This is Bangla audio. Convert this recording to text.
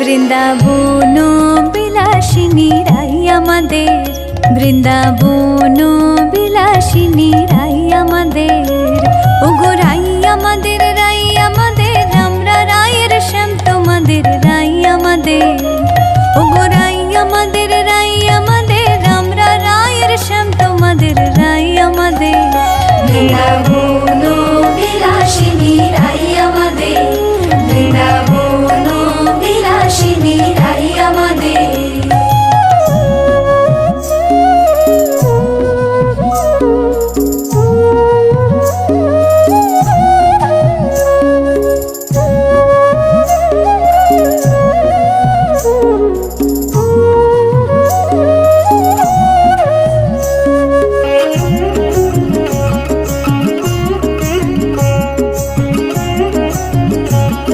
বৃন্দাবন বিলাসিনী রাই আমাদের, বৃন্দাবন বিলাসিনী রাই আমাদের। ওগো রাই আমাদের, রাই আমাদের, আমরা রায়ের শ্যাম তোমাদের রাই আমাদের।